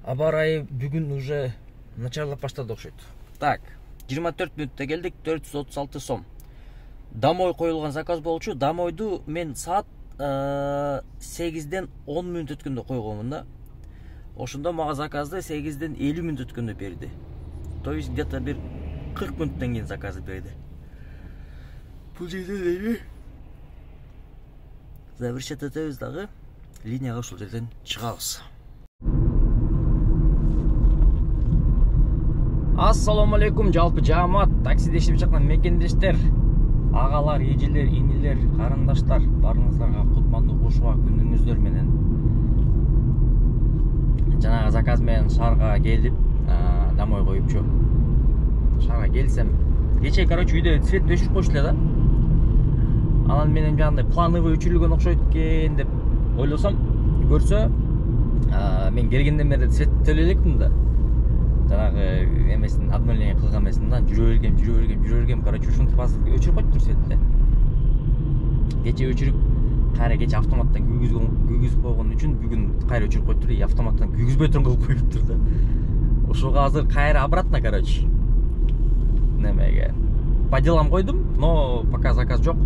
Аба ырайы бүгүн уже начарлап баштады окшойт. Так, 24 мүнөттө келдик, 436 сом. Домой коюлган заказ болчу. Домойду мен саат 8ден 10 мүнөт өткөндө койгонмун да. Ошондо мага заказды 8ден 50 мүнөт өткөндө берди. То есть где-то бир 40 мүнөттөн кийин заказды берди. Бул жерден эми завершать этебиз дагы. Линияга ушул жерден чыгабыз. Ассаламу алейкум, жалпы жаамат, таксиде иштеп жаткан мекендештер, агалар, эжелер, инилер, карындаштар, баарыңыздарга кутмандуу кушуа күнүңүздөр менен. Жанагы заказ менен шаарга келип, домой коюпчу. Шаарга келсем, кече, үйдө свет өчүрүп койчу эле да. Анан менен жандай плановый өчүрүлгөн окшойт экен деп ойлосом, көрсө, мен келгенден бери свет төлөй элекмин да. Жанагы эмесин обновление кылган эмесинден жүрө бергем, ушинтип азыр өчүрүп коюптур светти. Кече өчүрүп, кайра кече автоматтан күйгүзүп койгон үчүн бүгүн кайра өчүрүп коюптур, автоматтан күйгүзбөй турган кылып коюптур да. Ушуга азыр кайра обратно, немеге. По делам койдум, но пока заказ жок.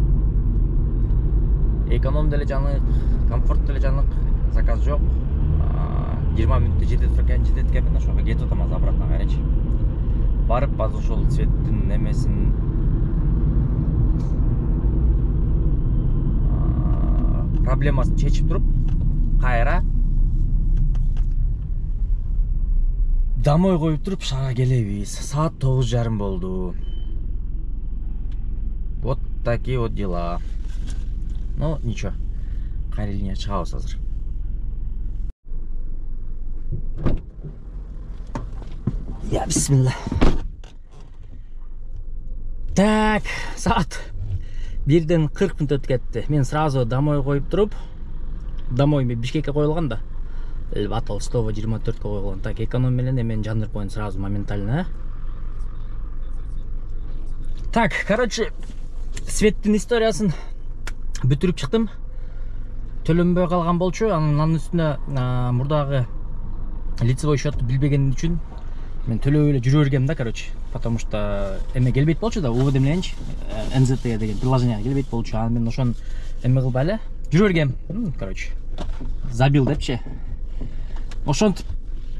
Эконом деле жанык, комфорт деле жанык, заказ жок. 20 мүнөттө жетет экен, ошого кетип атам азыр обратно кайрачы. Барып азыр ошол цветтин немесин проблемасын чечип туруп, кайра домой коюп туруп шаарга келебиз. Саат 9:30 болду. Вот такие вот дела. Но ничего. Кайра линия чыгабыз азыр. Я бисмилла. Так, саат 1ден 40 мүнөт кетти. Мен сразу домой коюп туруп, домой Бишкекке коюлган да. Батал 124 койгон. Так, эконом менен мен жандырып коюн сразу моментально. Так, светтин историясын бүтүрүп чыктым. Төлөнбөй калган болчу. Анын үстүнө мурдагы лицевой счетту билбеген үчүн мен төлөбөй эле жүрө бергем да, потому что эме келбейт болчу да, уведомление НЗТ деген приложение келбейт болчу. Анан мен ошон эме кылбай эле жүрө бергем. Забил депчи. Ошентип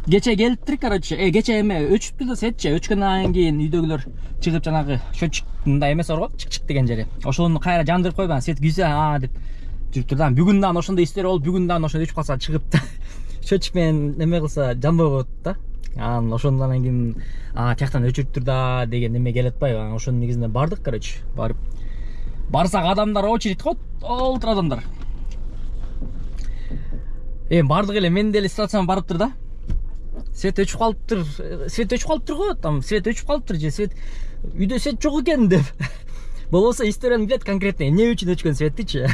кече келиптир, кече эме өчүптү да сетчи. Өчкөндөн кийин үйдөгүлөр чыгып жанагы счетчик мындай эмес бар го, чык деген жери. Ошону кайра жандырып койгон, свет күйсө деп жүрүптүр да. Бүгүн дагы ошондой истер болуп, бүгүн дагы ошондой өчүп калса чыгып да счетчик менен эме кылса жанбай коет да. Анан ошондон кийин тияктан өчүрүптүр да деген эме келип атпайбы. Ошонун негизинде бардык, барып барсак адамдар очередь коет, олтур адамдар. Бардык эле, мен деле ситуацияма барыптыр да. Свет өчүп калыптыр го, там свет өчүп калыптыр же свет үйдө свет жок экен деп. Болбосо историяны билет конкретно, эмне үчүн өчкөн светтичи.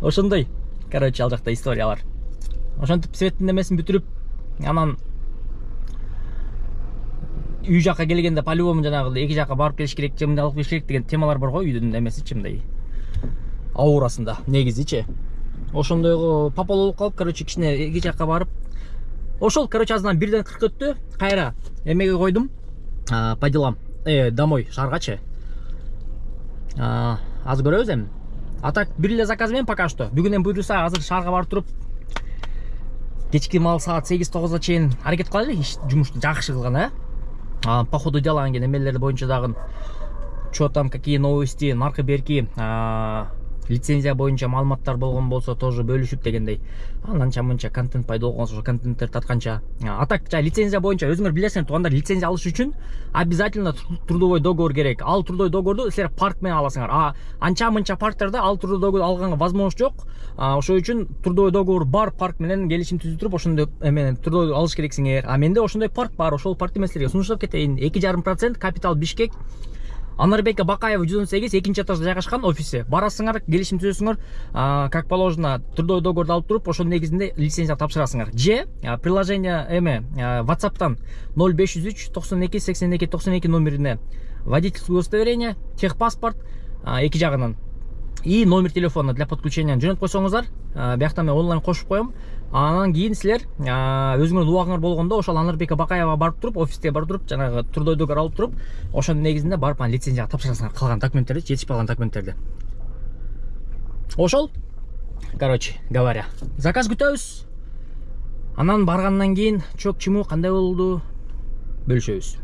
Ошондой, ал жакта историялар. Ошентип светтин эмесин бүтүрүп, анан үй жакка келгенде по-любому жанагы эки жакка барып келиш керек, мындай алып келиш керек деген темалар бар го үйдүн эмесичи, мындай аурасында негизичи. Ошондойго попол болуп калып, кичине эки жакка барып, ошол азынан 1ден 40 өттү, кайра эмеге койдум, по делам, домой шааргачы. Азыр көрөбүз эми. А так бир эле заказ менен пока что. Бүгүнөн буйруса азыр шаарга барып туруп, кечки мал саат 8-9 чейин аракет кылайлы, жумушту жакшы кылган, по ходу дела эмелерди боюнча дагы что там, какие новости, наркы берки, лицензия боюнча маалыматтар болгон болсо тоже бөлүшүп дегендей. Ананча мынча контент пайда болгон, ошо контенттер татканча. А так лицензия боюнча өзүңөр билесиңер, туугандар, лицензия алыш үчүн обязательно трудовой договор керек. Ал трудовой договорду силер парк менен аласыңар. Анча мынча парктарда ал трудовой договор алганга возможность жок. Ошол үчүн трудовой договор бар парк менен келишим түзүп туруп, ошондой эме трудовой алыш керексиңер. Менде ошондой парк бар, ошол паркты мен силерге сунуштап кетейин. 2,5% капитал Бишкек. Анарбека Бакаева 118 экинчи этажда жайгашкан офиси. Барасыңар, келишим түзөсүңөр, как положено трудовой договорду алып туруп, ошонун негизинде лицензия тапшырасыңар. Же приложение WhatsApp'тан 0503 92 82 92 номерине водительское удостоверение, техпаспорт, эки жагынан и номер телефона для подключения жөнөтүп койсоңуздар, биякта мен онлайн кошуп коем. Анан кийин силер өзүңөрдүн убагыңар болгондо ошол Анарбек Бакаева барып туруп, офисте барып туруп, жанагы трудойдугар алып туруп, ошонун негизинде барып лицензияга тапшырасыңар калган документтерди, жетишип калган документтерди. Ошол, короче говоря, заказ күтөбүз. Анан баргандан кийин чок чымуу кандай болду бөлүшөбүз.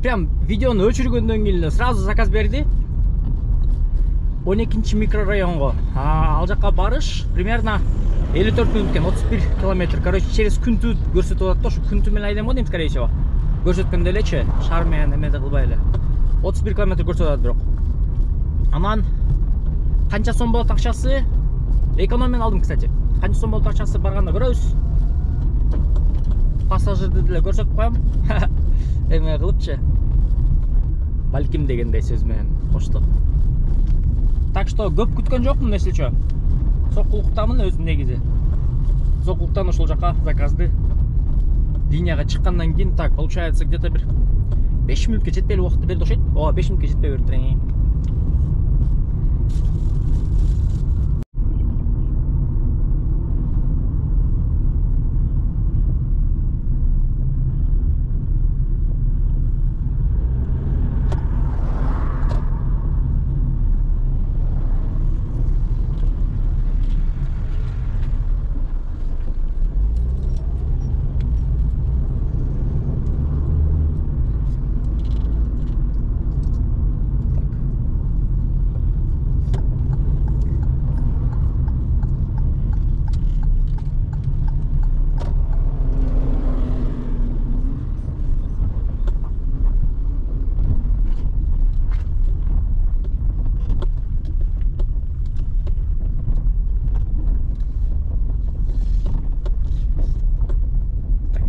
Прям видеону өчүргөндөн кийин сразу заказ берди. 12 микрорайонго. Ал жакка барыш примерно 54 мүнөт экен, 31 километр. Короче, через күнтү көрсөтүп атат да, ушу күнтү менен айдайм го дейм, скорее всего. Көрсөткөндө элечи, шаар менен эмеде кылбай эле. 31 километр көрсөтүп атат бирок. Анан канча сом болот акчасы? Экономияны алдым, кстати. Канча сом болот акчасы барганда көрөбүз. Пассажирди деле көрсөтүп коем. Эме кылыпчы. Балким дегендей сөз менен коштоп. Так что көп күткөн жокмун, эсличө. Сокулуктамын өзүм негизи. Сокулуктан ошол жака заказды линияга чыккандан кийин, так, получается, где-то бир 5 мүнөткө жетпей эле убакытты берди окшойт. 5 мүнөткө жетпей берди.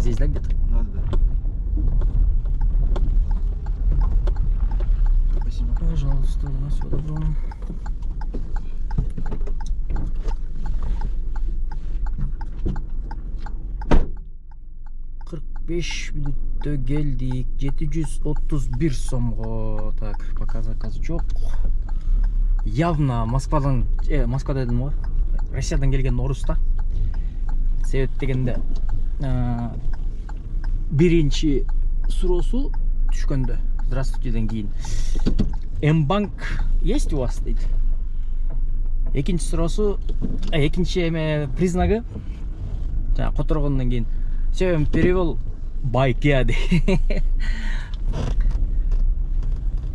Здесь, да, где-то? Да. Спасибо. Пожалуйста, всего доброго. Мүнөттө келдик. 731 сомго. Так, пока заказ жок. Явно Москвадан, Москва дедим го. Россиядан келген орус-та. Себеп дегенде биринчи суроосу түшкөндө. Здравствуйте-ден кийин. М-банк есть у вас дейт. Экинчи суроосу, экинчи эме признагы жана которгондон кийин все перевел байкя дейт.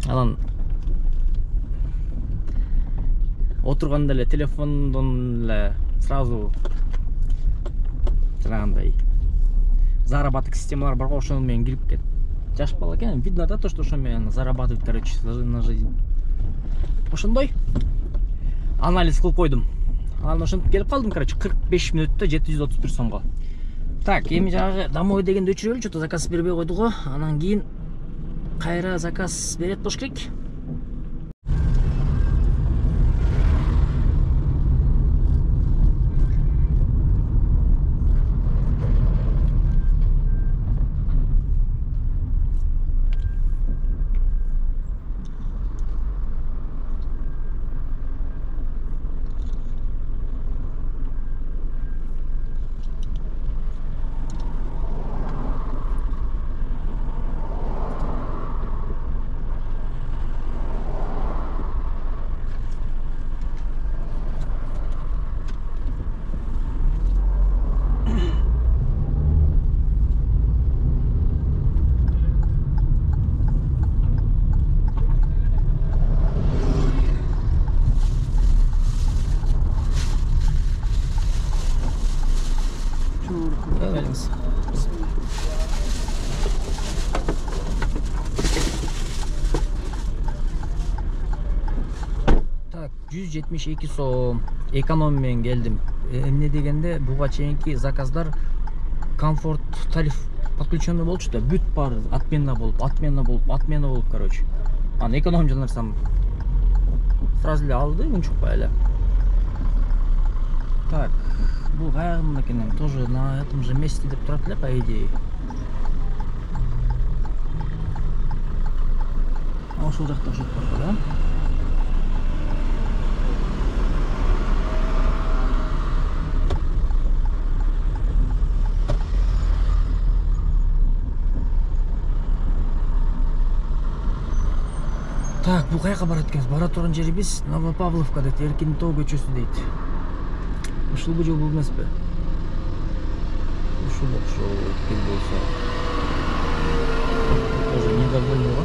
Анан отурганда эле телефондон эле сразу жанагындай заработок системалар бар го, ошону менен кирип кет. Жаш бала экен, видно да то, что ошо менен зарабатывать, короче, на жизнь. Ошондой анализ кылып койдум. Анан ошентип келип калдым, короче, 45 мүнөттө 731 сомго. Так, эми жанагы домой дегенди өчүрөлү, что-то заказ бербей койду го. Анан кийин кайра заказ берет болуш керек. Так, 172 сом эконом менен келдим. Эмне дегенде буга чейинки заказдар комфорт тариф подключенный болчу да, бүт бар отмена болуп, короче. Аны эконом жанарсам сразу эле алды, унчукпай эле. Так, бул каягында экен, тоже на этом же месте деп турат эле, по идее. Ошол жакта окшоп барат, да? Так, бул каяка барат экенбиз? Бара турган жерибиз Новопавловка дейт, Эркинтоо көчөсү дейт. Ушулбу же бул эмеспи? Ушул окшойт бир болсо. Тоже недовольный го.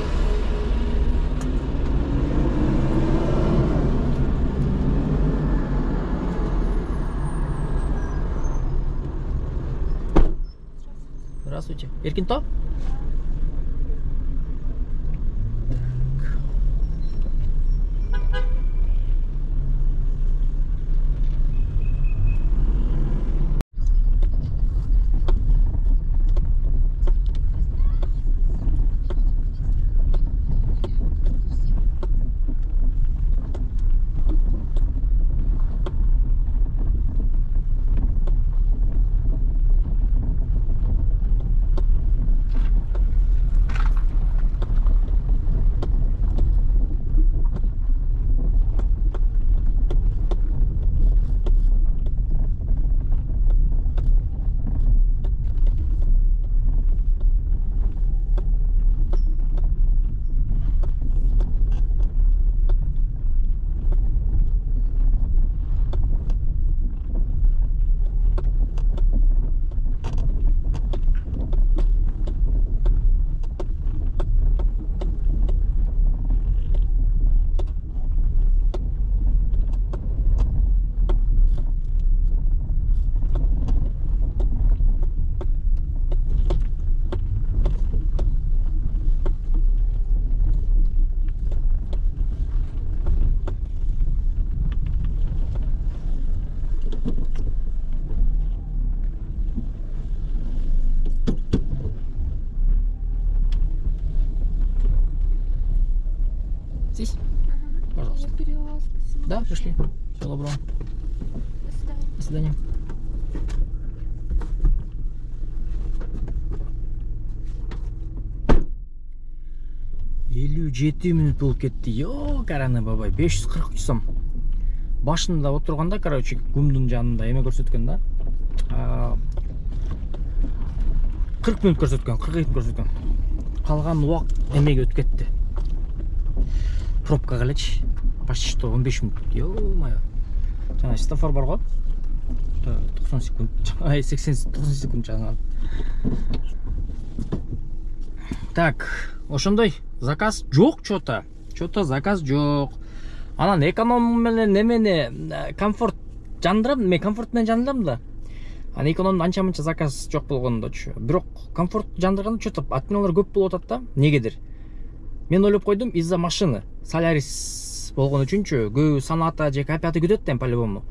Здравствуйте. Эркинтоо? Здесь? Пожалуйста. Я перевела, спасибо. Да, пришли. Всего доброго. До свидания. До свидания. Элүү 7 минут болуп кетти. Йо, караны бабай, 540 сом. Башында отурганда, короче, гумдун жанында эме көрсөткөн да. 40 минут көрсөткөн, 40 минут көрсөткөн. Калган убакыт эмеге өтүп кетти. Пробка элечи. Почти что 15 минут. Ё-моё. Жана светофор бар го. 90 секунд. Ай, 80-90 секунд жана. Так, ошондой заказ жок чото. Чото заказ жок. Анан эконом менен немени комфорт жандырам, мен комфорт менен жандырам да. Анан экономдун анча-мынча заказ жок болгондочу. Бирок комфорт жандырганда чото отменалар көп болуп атат да. Негедир? Мен ойлоп койдум, из-за машины. Солярис болгон үчүнчү, көбү Саната же Капиаты күтөт да по-любому.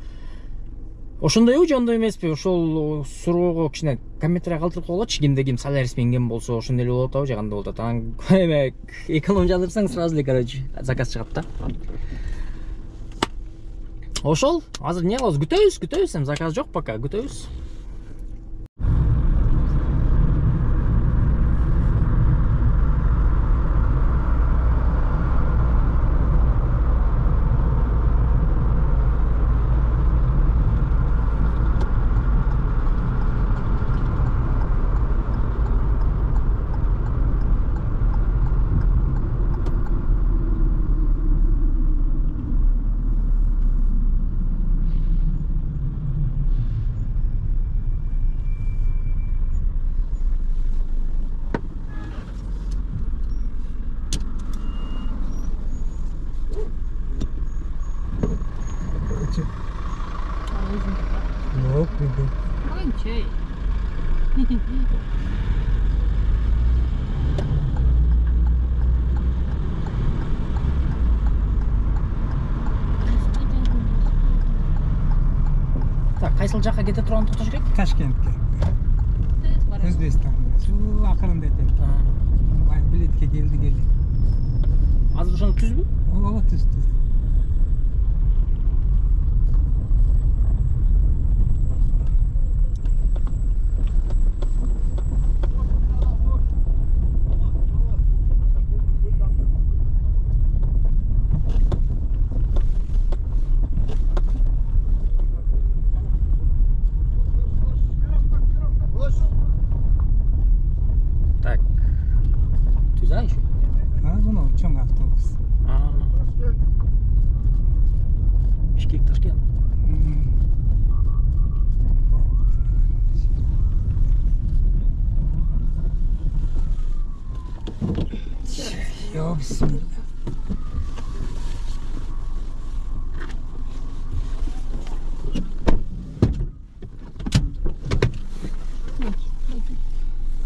Ошондойбу же ондой эмеспи? Ошол суроого кичине комментарий калтырып койгочу, кимде ким Солярис менген болсо ошондой эле болот атабы же кандай болот атат. Анан эме эконом жандырсаң сразу эле, короче, заказ чыгат да. Ошол, азыр эмне кылабыз? Күтөбүз, эми заказ жок пока, күтөбүз. Yok dedi. Кончай. Так, кайсыл жакка кете турган токтош керек? Ташкентке. Өзбекстан. Şu akırında edelim. Biletke geldi. Азыр ошону түзбү? O tüz. автобус. Бишкек, Ташкент. Yo, bismillah.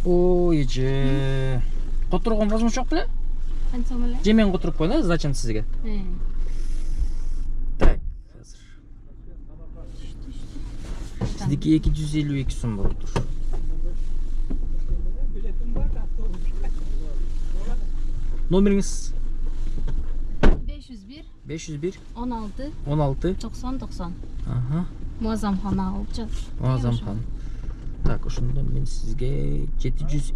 Ой, же. Которого возможно жоқ біле? Қанша мөле? Жемен қотырып қойын, зачем сізге? Так, қазір. Сіздікі 252 сом болып тұр. Номеріңіз? 501 501 16 16 90 90. Ага. Муаззамхан алып жатыр. Муаззамхан. Так, ошондо мен сизге 750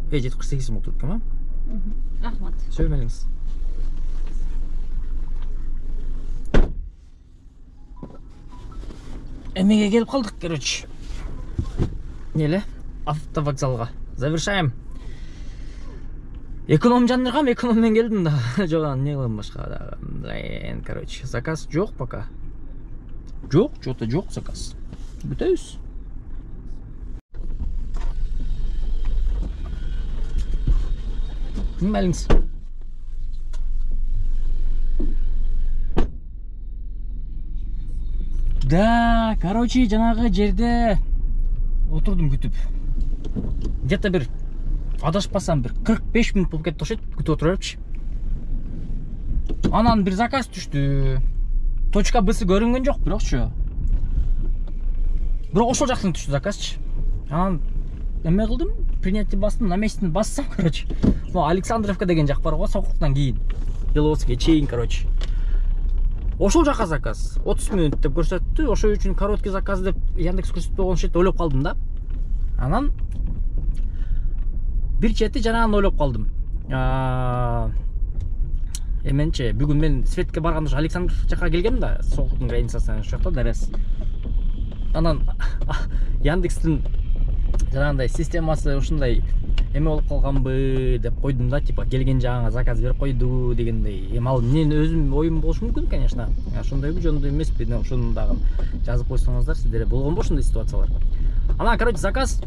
748 сом отурат экен, Рахмат. Сөйлемеңиз. Эмеге келип калдык, короче. Неле? Автовокзалга. Завершаем. Эконом жандыргам, экономмен келдим да. Жок, не кылам башка да. Блин, короче, заказ жок пока. Жок, что-то жок заказ. Бүтөбүз. Немелиңиз? Да, короче, жанагы жерде отурдум күтүп. Где-то бир адашпасам бир 45 минут болуп кетти окшойт, күтүп отурупчу. Анан бир заказ түштү. Точка Б'си көрүнгөн жок, бирокчу. Бирок ошол жактан түштү заказчы. Анан эме кылдым, принятие бастым, на местин бассам, короче. Ну, Александровка деген жак бар го, Сокуктан кийин. Беловодскийге чейин, короче. Ошол жака заказ 30 минут деп көрсөттү. Ошол үчүн короткий заказ деп Яндекс көрсөтүп болгон шет ойлоп калдым да. Анан бир чети жанагын ойлоп калдым. Эменче бүгүн мен Светке барганда Александров жака келгем да, Сокуктун границасына ошол жакта дарес. Анан Яндекстин жанагындай системасы ушундай эме болуп калганбы деп койдум да, типа келген жагыңа заказ берип койду дегендей. Эми ал менин өзүм оюм болушу мүмкүн, конечно. Ошондойбу, жөндөй эмеспи, ошону дагы жазып койсоңуздар, сиздерде болгонбу ошондой ситуациялар. Анан, короче, заказ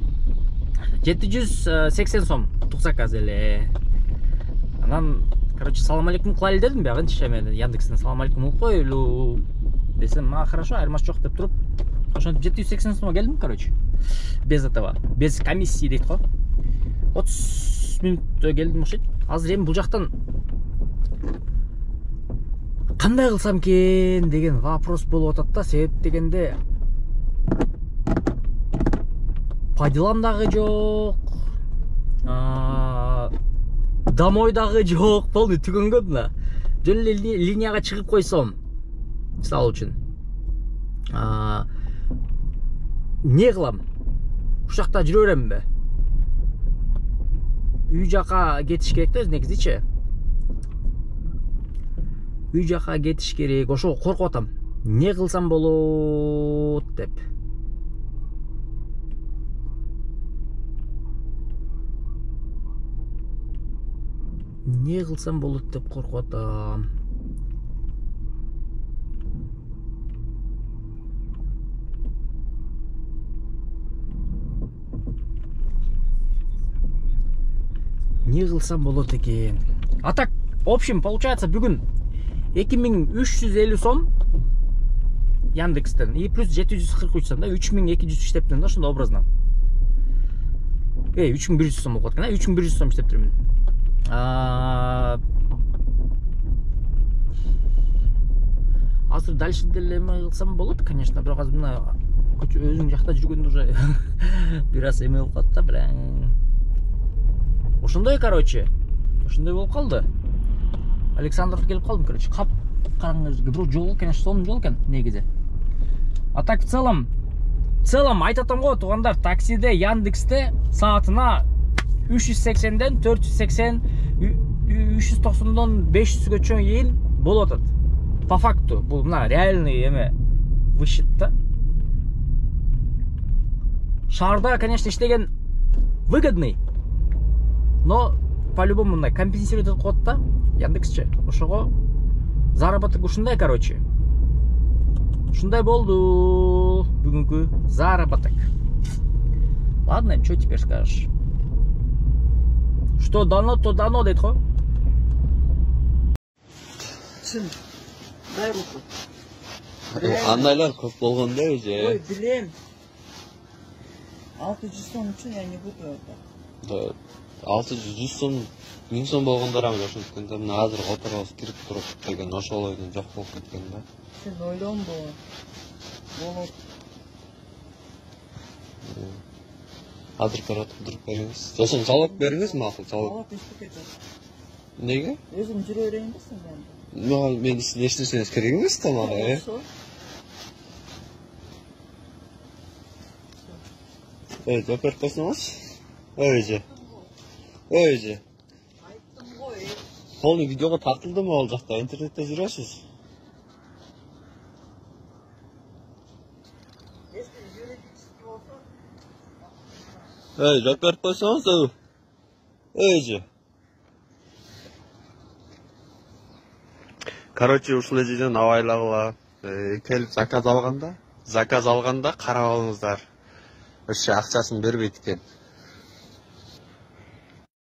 780 сом, тук заказ эле. Анан, короче, салам алейкум кылайлы дедим, биягынчы мен Яндекстен салам алейкум кылып коелу десем, хорошо, айырмасы жок деп туруп, ошентип 780 сомго келдим, короче. Без этого, без комиссии дейт го. 30 минутта келдим окшойт. Азыр эми бул жактан кандай кылсам экен деген вопрос болуп атат да. Себеп дегенде по делам дагы жок, домой дагы жок, полный түгөнгөн да. Жөн эле линияга чыгып койсом, мисалы үчүн не кылам? Ушул жакта жүрө беремби? Үй жака кетиш керек да, өз негизичи. Үй жака кетиш керек, ошого коркуп атам. Не кылсам болот деп. Не кылсам болот деп коркуп атам. Не кылсам болот экен. А так, в общем, получается бүгүн 2350 сом Яндекстен и плюс 743 сом да, 3200 иштептирмин да, ошондой образно. 3100 сом болуп аткан, 3100 сом иштептирмин. Азыр дальше деле эме кылсам болот, конечно, бирок азыр мына өзүң жакта жүргөндө уже бир аз эме болуп калат да, бирок ошондой, короче, ошондой болуп калды. Александров келип калдым, короче, кап караңгы, бирок жол, конечно, сонун жол экен негизи. А так в целом айтып атам го, туугандар, таксиде, Яндексте саатына 380ден 480, 390дон 500га чейин болуп атат. По факту, бул мына реальный эме высчет да. Шаарда, конечно, иштеген выгодный. Но по-любому мындай компенсировать этип коет да. Яндексче. Ошого заработок ушундай, короче. Ушундай болду бүгүнкү заработок. Ладно, что теперь скажешь? Что дано, то дано, дейт го. Чын, дай руку. Андайлар көп болгондо Ой, же. билем. 600 сом үчүн я не буду это. Да, 600 сом, 1000 сом болгондор ам ошенткен да. Мына азыр которобуз кирип туруп келген ошол ойдон жок болуп кеткен да. Сен ойлонбо. Болот. Азыр туруп бериңиз. Сосын залог бериңиз, макул залог. Болот эчтеке жок. Неге? Өзүм жүрө берейин да сенден. Мен эчтесеңиз керек эмес да мага, Болсо. Жооп берип койсоңуз. Ой же. Айттым ғой. Полный видеого тартылдымы ал жакта? Интернетте жүрөсүз. Если юридически болсо, Жооп берип койсоңуз. Ой же. Короче, ушул жерден абайлагыла. Келип заказ алганда карап алыңыздар. Вообще акчасын бербейт экен.